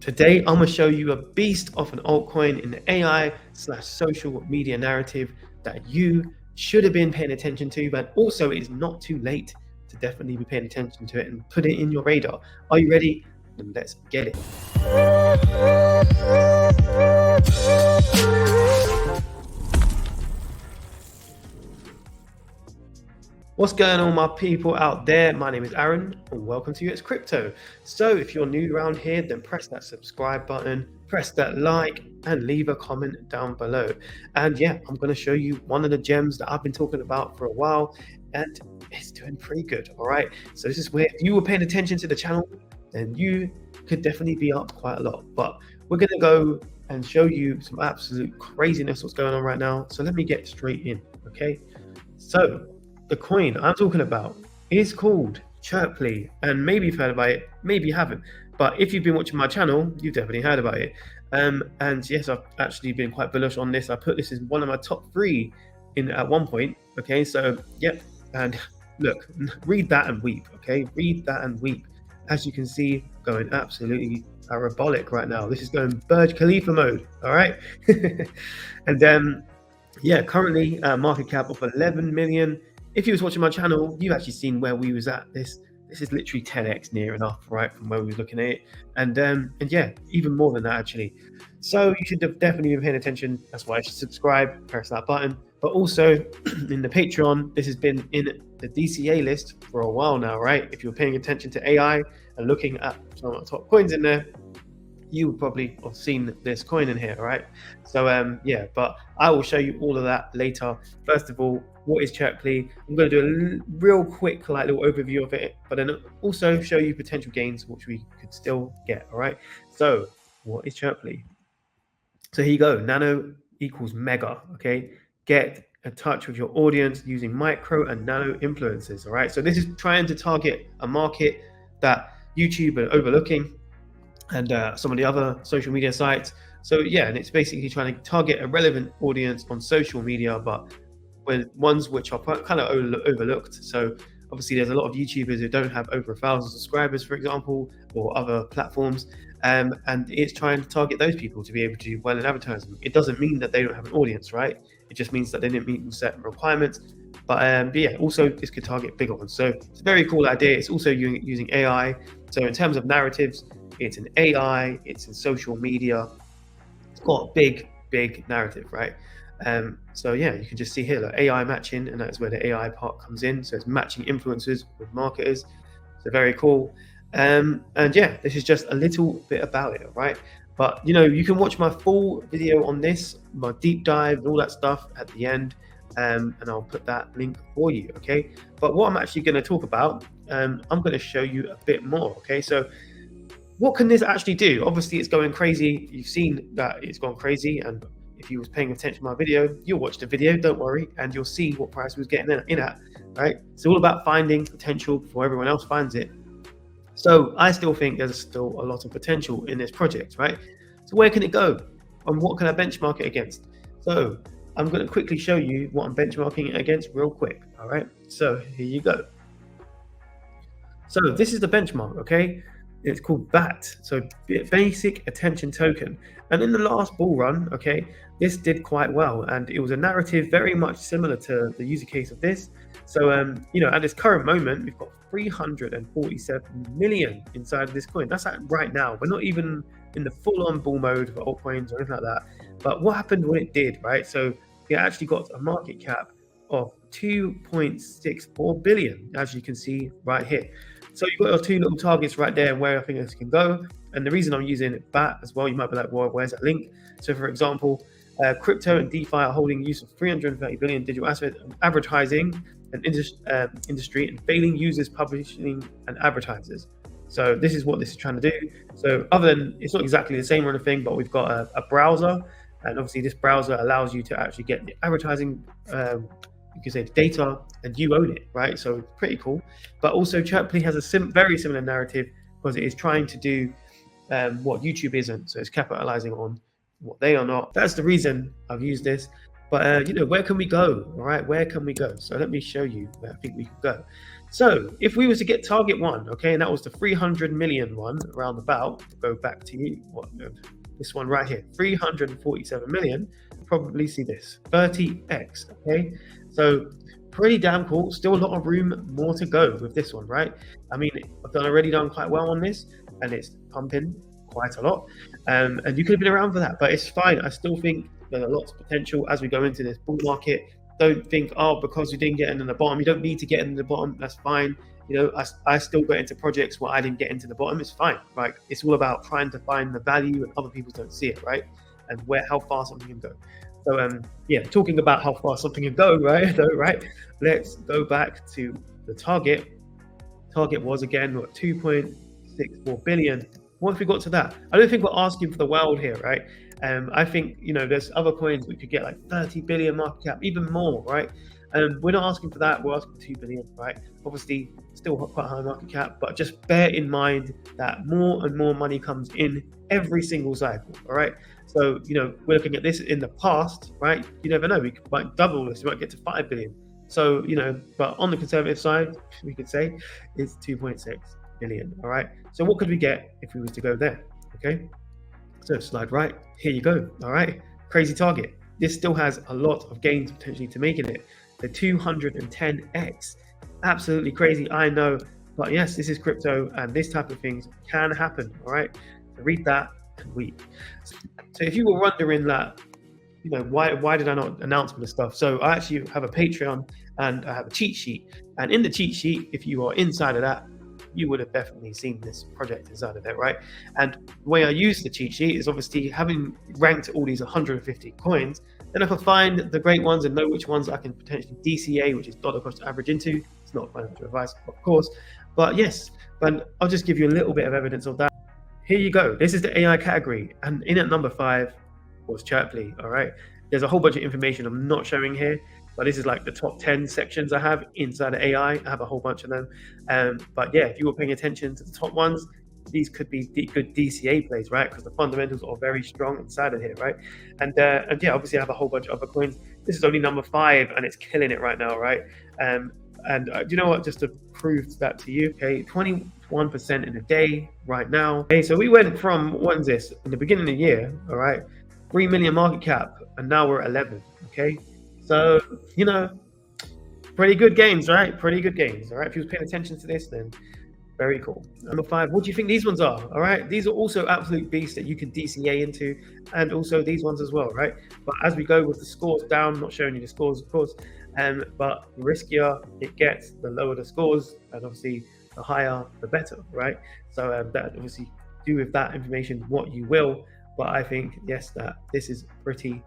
Today, I'm going to show you a beast of an altcoin in the AI/social media narrative that you should have been paying attention to, but also it is not too late to definitely be paying attention to it and put it in your radar. Are you ready? Then let's get it. What's going on, my people out there? My name is Aaron and welcome to It's Crypto. So if you're new around here, then press that subscribe button, press that like, and leave a comment down below. And yeah, I'm going to show you one of the gems that I've been talking about for a while, and it's doing pretty good. All right, so this is where if you were paying attention to the channel, then you could definitely be up quite a lot. But we're going to go and show you some absolute craziness what's going on right now. So let me get straight in. Okay, so the coin I'm talking about is called Chirpley, and maybe you've heard about it, maybe you haven't, but if you've been watching my channel, you've definitely heard about it. And yes, I've actually been quite bullish on this. I put this as one of my top 3 in at one point. Okay, so yep, and look, read that and weep. Okay, read that and weep. As you can see, going absolutely parabolic right now. This is going Burj Khalifa mode. All right, and yeah, currently market cap of 11 million. If you was watching my channel, you've actually seen where we was at. This is literally 10x near enough, right, from where we was looking at it. And yeah, even more than that actually. So you should have definitely been paying attention. That's why you should subscribe, press that button. But also in the Patreon, this has been in the DCA list for a while now, right? If you're paying attention to AI and looking at some of the top coins in there, you would probably have seen this coin in here, right? So yeah, but I will show you all of that later. First of all, what is Chirpley? I'm going to do a real quick little overview of it, but then also show you potential gains which we could still get. All right, so what is Chirpley? So here you go, nano equals mega. Okay, get in touch with your audience using micro and nano influencers. All right, so this is trying to target a market that YouTube are overlooking, and some of the other social media sites. So yeah, and it's basically trying to target a relevant audience on social media, but with ones which are kind of overlooked. So obviously there's a lot of YouTubers who don't have over 1,000 subscribers, for example, or other platforms, and it's trying to target those people to be able to do well in advertising. It doesn't mean that they don't have an audience, right? It just means that they didn't meet certain requirements. But yeah, also this could target bigger ones. So it's a very cool idea. It's also using AI. So in terms of narratives, it's an AI, it's in social media. It's got a big narrative, right? So yeah, you can just see here, like AI matching, and that's where the AI part comes in. So it's matching influencers with marketers. So very cool. And yeah, this is just a little bit about it, right? But you know, you can watch my full video on this, my deep dive and all that stuff at the end. And I'll put that link for you. Okay, but what I'm actually going to talk about, I'm going to show you a bit more. Okay, so what can this actually do? Obviously it's going crazy. You've seen that it's gone crazy, and if you was paying attention to my video, you'll watch the video, don't worry, and you'll see what price we was getting in at, right? It's all about finding potential before everyone else finds it. So I still think there's still a lot of potential in this project, right? So where can it go, and what can I benchmark it against? So I'm going to quickly show you what I'm benchmarking it against real quick. All right, so here you go. So this is the benchmark. Okay, it's called BAT, so basic attention token. And in the last bull run, okay, this did quite well, and it was a narrative very much similar to the user case of this. So you know, at this current moment, we've got 347 million inside of this coin. That's at right now. We're not even in the full-on bull mode for altcoins or anything like that. But what happened when it did, right? So it actually got a market cap of 2.64 billion, as you can see right here. So you've got your 2 little targets right there where I think this can go. And the reason I'm using BAT as well, you might be like, well, where's that link? So for example, crypto and DeFi are holding use of 330 billion digital assets, advertising and industry, and failing users, publishing and advertisers. So this is what this is trying to do. So other than, it's not exactly the same or anything, but we've got a browser, and obviously this browser allows you to actually get the advertising, you can say the data, and you own it, right? So it's pretty cool. But also Chirpley has a very similar narrative, because it is trying to do what YouTube isn't. So it's capitalizing on what they are not. That's the reason I've used this. But you know, where can we go? All right, where can we go? So let me show you where I think we can go. So if we were to get target one, okay, and that was the 300 million one around about, go back to you, this one right here, 347 million, probably see this, 30x, okay? So pretty damn cool, still a lot of room more to go with this one, right? I mean, I've already done quite well on this, and it's pumping quite a lot, and you could have been around for that, but it's fine. I still think there's a lot of potential as we go into this bull market. Don't think, oh, because you didn't get in the bottom, you don't need to get in the bottom. That's fine. You know, I still got into projects where I didn't get into the bottom. It's fine, right? It's all about trying to find the value, and other people don't see it, right? And how far something can go. So, yeah, talking about how far something can go, right? Right? Let's go back to the target. Target was again what, 2.64 billion. What if we got to that? I don't think we're asking for the world here, right? I think, you know, there's other coins we could get like 30 billion market cap, even more, right? We're not asking for that. We're asking for 2 billion, right? Obviously, still quite high market cap, but just bear in mind that more and more money comes in every single cycle, all right? So, you know, we're looking at this in the past, right? You never know. We might double this. We might get to 5 billion. So, you know, but on the conservative side, we could say it's 2.6 billion, all right? So what could we get if we was to go there, okay? So slide right, here you go, all right? Crazy target. This still has a lot of gains potentially to make in it. The 210x, absolutely crazy, I know, but yes, this is crypto and this type of things can happen, all right? So read that and weep. So if you were wondering that, you know, why did I not announce all this stuff? So I actually have a Patreon and I have a cheat sheet. And in the cheat sheet, if you are inside of that, you would have definitely seen this project inside of it, right? And the way I use the cheat sheet is obviously having ranked all these 150 coins, then I can find the great ones and know which ones I can potentially DCA, which is dollar cost average into. It's not financial advice, of course, but yes, but I'll just give you a little bit of evidence of that. Here you go. This is the AI category, and in at number 5 was Chirpley, all right? There's a whole bunch of information I'm not showing here, but this is like the top 10 sections I have inside of AI. I have a whole bunch of them. But yeah, if you were paying attention to the top ones, these could be good DCA plays, right? Because the fundamentals are very strong inside of here, right? And yeah, obviously I have a whole bunch of other coins. This is only number 5 and it's killing it right now, right? And do you know what? Just to prove that to you, okay, 21% in a day right now. Okay, so we went from, what is this? In the beginning of the year, all right, 3 million market cap, and now we're at 11, okay? So, you know, pretty good gains, right? Pretty good gains, all right? If you was paying attention to this, then very cool. Number 5, what do you think these ones are? All right, these are also absolute beasts that you can DCA into, and also these ones as well, right? But as we go with the scores down, not showing you the scores, of course, but the riskier it gets, the lower the scores, and obviously the higher, the better, right? So that obviously do with that information what you will, but I think, yes, that this is pretty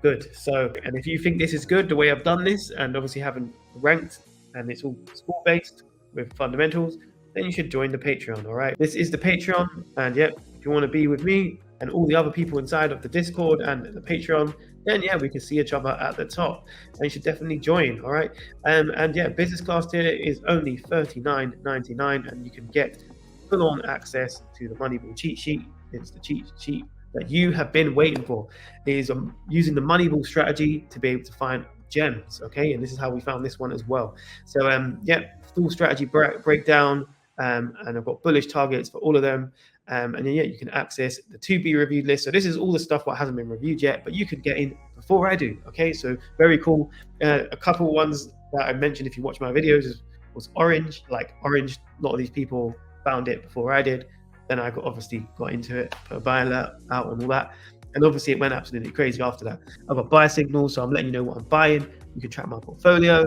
good. So, and if you think this is good, the way I've done this, and obviously haven't ranked, and it's all score based with fundamentals, then you should join the Patreon, all right? This is the Patreon, and yep, if you want to be with me and all the other people inside of the Discord and the Patreon, then yeah, we can see each other at the top, and you should definitely join, all right? And yeah, business class tier is only $39.99, and you can get full-on access to the Moneyball cheat sheet. It's the cheat sheet that you have been waiting for. Is using the Moneyball strategy to be able to find gems, okay? And this is how we found this one as well. So yeah, full strategy breakdown, and I've got bullish targets for all of them. And then yeah, you can access the to be reviewed list. So this is all the stuff what hasn't been reviewed yet, but you can get in before I do, okay? So very cool. A couple ones that I mentioned if you watch my videos was orange. Like orange, a lot of these people found it before I did. Then I obviously got into it, put a buy alert out and all that. And obviously it went absolutely crazy after that. I've got buy signals, so I'm letting you know what I'm buying. You can track my portfolio.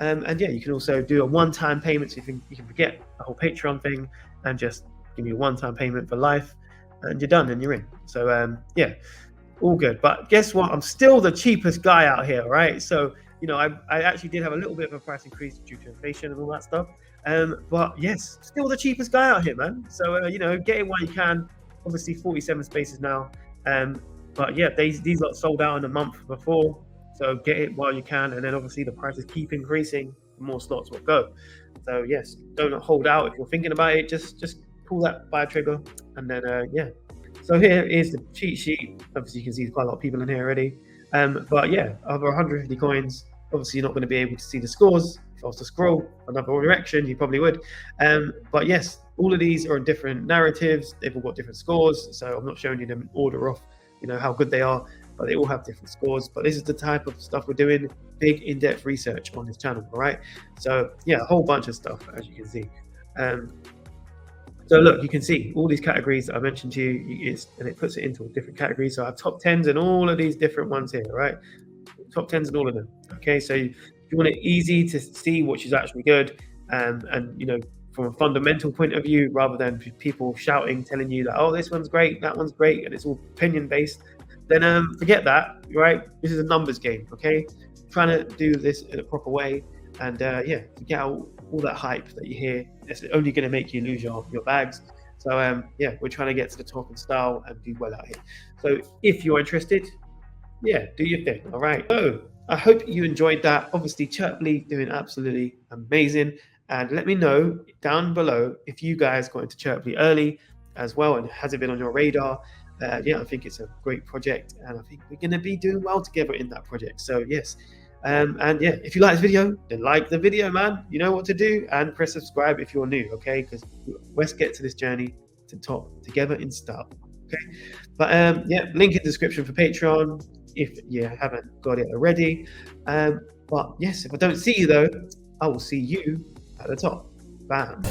And yeah, you can also do a one-time payment. So you can forget the whole Patreon thing and just give me a one-time payment for life, and you're done and you're in. So yeah, all good. But guess what? I'm still the cheapest guy out here, right? So, you know, I actually did have a little bit of a price increase due to inflation and all that stuff. But yes, still the cheapest guy out here, man. So, you know, get it while you can. Obviously 47 spaces now. But yeah, these got sold out in a month before. So get it while you can. And then obviously the prices keep increasing, the more slots will go. So yes, don't hold out. If you're thinking about it, just pull that buy trigger. And then, yeah. So here is the cheat sheet. Obviously you can see there's quite a lot of people in here already. But yeah, over 150 coins. Obviously you're not going to be able to see the scores I was to scroll another direction, you probably would. But yes, all of these are in different narratives. They've all got different scores. So I'm not showing you them in order of, how good they are, but they all have different scores. But this is the type of stuff we're doing, big in-depth research on this channel, all right? So yeah, a whole bunch of stuff, as you can see. So look, you can see all these categories that I mentioned to you, and it puts it into different categories. So I have top 10s and all of these different ones here, right? Top 10s and all of them. Okay, so if you want it easy to see which is actually good, and from a fundamental point of view, rather than people shouting, telling you that, oh, this one's great, that one's great, and it's all opinion based, then forget that, right? This is a numbers game, okay? Trying to do this in a proper way, and yeah, forget all that hype that you hear. It's only going to make you lose your bags. So yeah, we're trying to get to the top in style and do well out here. So if you're interested, yeah, do your thing. All right. So I hope you enjoyed that. Obviously, Chirpley doing absolutely amazing. And let me know down below if you guys got into Chirpley early as well, and has it been on your radar? Yeah, I think it's a great project, and I think we're going to be doing well together in that project. So yes. And yeah, if you like this video, then like the video, man. You know what to do, and press subscribe if you're new, okay? Because let's get to this journey to top together in style, okay? But yeah, link in the description for Patreon if you haven't got it already. But yes, if I don't see you though, I will see you at the top. Bam.